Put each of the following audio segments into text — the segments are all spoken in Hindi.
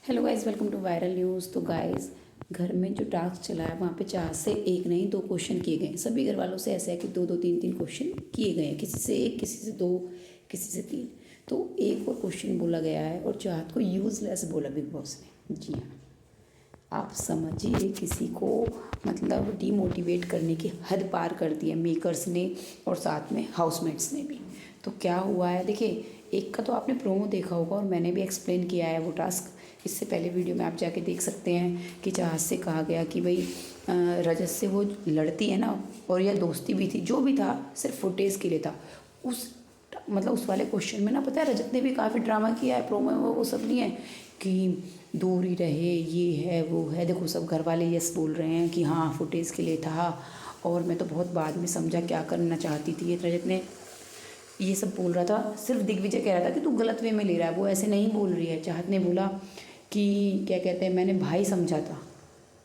Hello guys, welcome to viral news. तो गाइस, घर में जो टास्क चला है वहाँ पे 4 से एक नहीं 2 क्वेश्चन किए गए हैं। सभी घर वालों से ऐसा है कि 2-2 3-3 क्वेश्चन किए गए हैं, किसी से 1, किसी से 2, किसी से 3। तो एक और क्वेश्चन बोला गया है और चाहत को यूज़लेस बोला बिग बॉस ने। जी हाँ, आप समझिए किसी को मतलब डीमोटिवेट करने की हद पार कर दी है मेकर्स ने और साथ में हाउसमेट्स ने भी। तो क्या हुआ है देखिए, एक का तो आपने प्रोमो देखा होगा और मैंने भी एक्सप्लेन किया है वो टास्क। इससे पहले वीडियो में आप जाके देख सकते हैं कि जहाज से कहा गया कि भाई रजत से वो लड़ती है ना, और यह दोस्ती भी थी, जो भी था सिर्फ फुटेज के लिए था। उस मतलब उस वाले क्वेश्चन में ना, पता है रजत ने भी काफ़ी ड्रामा किया है प्रोमो में। वो सब नहीं है कि दूर ही रहे, ये है वो है। देखो सब घर वाले यस बोल रहे हैं कि हाँ फुटेज के लिए था, और मैं तो बहुत बाद में समझा क्या करना चाहती थी। ये रजत ने ये सब बोल रहा था। सिर्फ दिग्विजय कह रहा था कि तू गलत वे में ले रहा है, वो ऐसे नहीं बोल रही है। चाहत ने बोला कि क्या कहते हैं, मैंने भाई समझा था,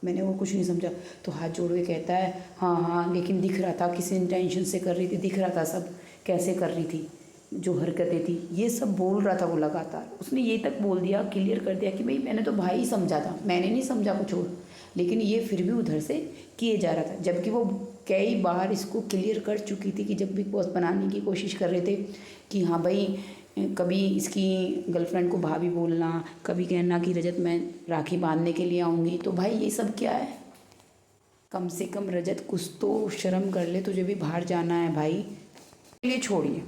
मैंने वो कुछ नहीं समझा। तो हाथ जोड़ के कहता है हाँ हाँ, लेकिन दिख रहा था किसी इंटेंशन से कर रही थी, दिख रहा था सब कैसे कर रही थी, जो हरकतें थी, ये सब बोल रहा था वो लगातार। उसने ये तक बोल दिया, क्लियर कर दिया कि भाई मैंने तो भाई समझा था, मैंने नहीं समझा कुछ और। लेकिन ये फिर भी उधर से किए जा रहा था, जबकि वो कई बार इसको क्लियर कर चुकी थी कि जब बिग बॉस बनाने की कोशिश कर रहे थे कि हाँ भाई कभी इसकी गर्लफ्रेंड को भाभी बोलना, कभी कहना कि रजत मैं राखी बांधने के लिए आऊँगी। तो भाई ये सब क्या है? कम से कम रजत कुछ तो शर्म कर ले, तुझे भी बाहर जाना है भाई, लिए छोड़िए।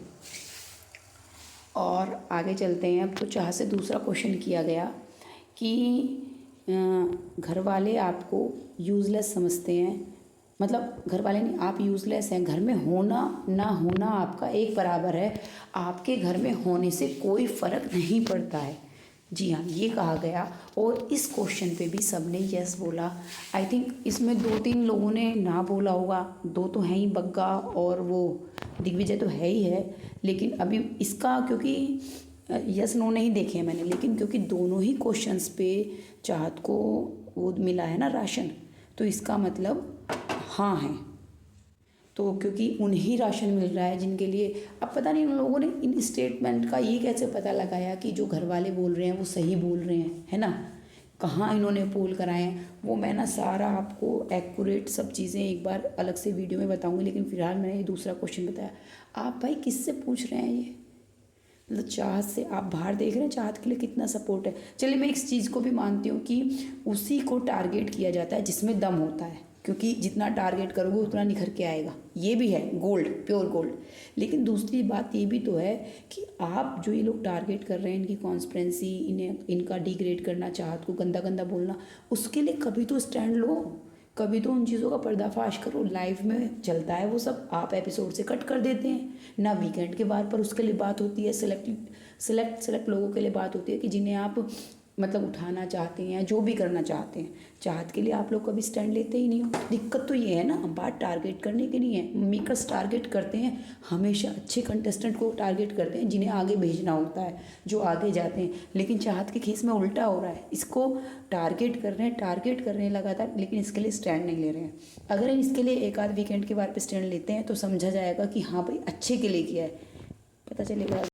और आगे चलते हैं। अब तो चाह से दूसरा क्वेश्चन किया गया कि घर वाले आपको यूज़लेस समझते हैं, मतलब घर वाले नहीं, आप यूज़लेस हैं, घर में होना ना होना आपका एक बराबर है, आपके घर में होने से कोई फ़र्क नहीं पड़ता है। जी हाँ, ये कहा गया। और इस क्वेश्चन पे भी सबने यस बोला। आई थिंक इसमें 2-3 लोगों ने ना बोला होगा, 2 तो हैं ही, बग्गा और वो दिग्विजय तो है ही है। लेकिन अभी इसका क्योंकि यस नो नहीं देखे हैं मैंने, लेकिन क्योंकि दोनों ही क्वेश्चंस पे चाहत को वो मिला है ना राशन, तो इसका मतलब हाँ है। तो क्योंकि उन्हीं राशन मिल रहा है जिनके लिए, अब पता नहीं उन लोगों ने इन स्टेटमेंट का ये कैसे पता लगाया कि जो घर वाले बोल रहे हैं वो सही बोल रहे हैं, है ना। कहाँ इन्होंने पोल कराए हैं वो मैं ना सारा आपको एक्यूरेट सब चीज़ें एक बार अलग से वीडियो में बताऊंगी। लेकिन फिलहाल मैंने ये दूसरा क्वेश्चन बताया। आप भाई किससे पूछ रहे हैं ये? मतलब चाहत से आप बाहर देख रहे हैं, चाहत के लिए कितना सपोर्ट है। चलिए मैं इस चीज़ को भी मानती हूँ कि उसी को टारगेट किया जाता है जिसमें दम होता है, क्योंकि जितना टारगेट करोगे उतना निखर के आएगा। ये भी है गोल्ड, प्योर गोल्ड। लेकिन दूसरी बात ये भी तो है कि आप जो ये लोग टारगेट कर रहे हैं, इनकी कॉन्स्पिरेंसी, इन्हें इनका डिग्रेड करना, चाहत को गंदा गंदा बोलना, उसके लिए कभी तो स्टैंड लो, कभी तो उन चीज़ों का पर्दाफाश करो। लाइव में चलता है वो सब, आप एपिसोड से कट कर देते हैं ना। वीकेंड के बाद पर उसके लिए बात होती है, सेलेक्ट लोगों के लिए बात होती है कि जिन्हें आप मतलब उठाना चाहते हैं, जो भी करना चाहते हैं। चाहत के लिए आप लोग कभी स्टैंड लेते ही नहीं हो। दिक्कत तो ये है ना, बात टारगेट करने की नहीं है। मेकर्स टारगेट करते हैं हमेशा अच्छे कंटेस्टेंट को टारगेट करते हैं, जिन्हें आगे भेजना होता है, जो आगे जाते हैं। लेकिन चाहत के केस में उल्टा हो रहा है, इसको टारगेट कर रहे हैं लगातार, लेकिन इसके लिए स्टैंड नहीं ले रहे हैं। अगर इसके लिए एक आध वीकेंड के बाद पे स्टैंड लेते हैं तो समझा जाएगा कि हाँ भाई अच्छे के लिए किया है, पता चलेगा।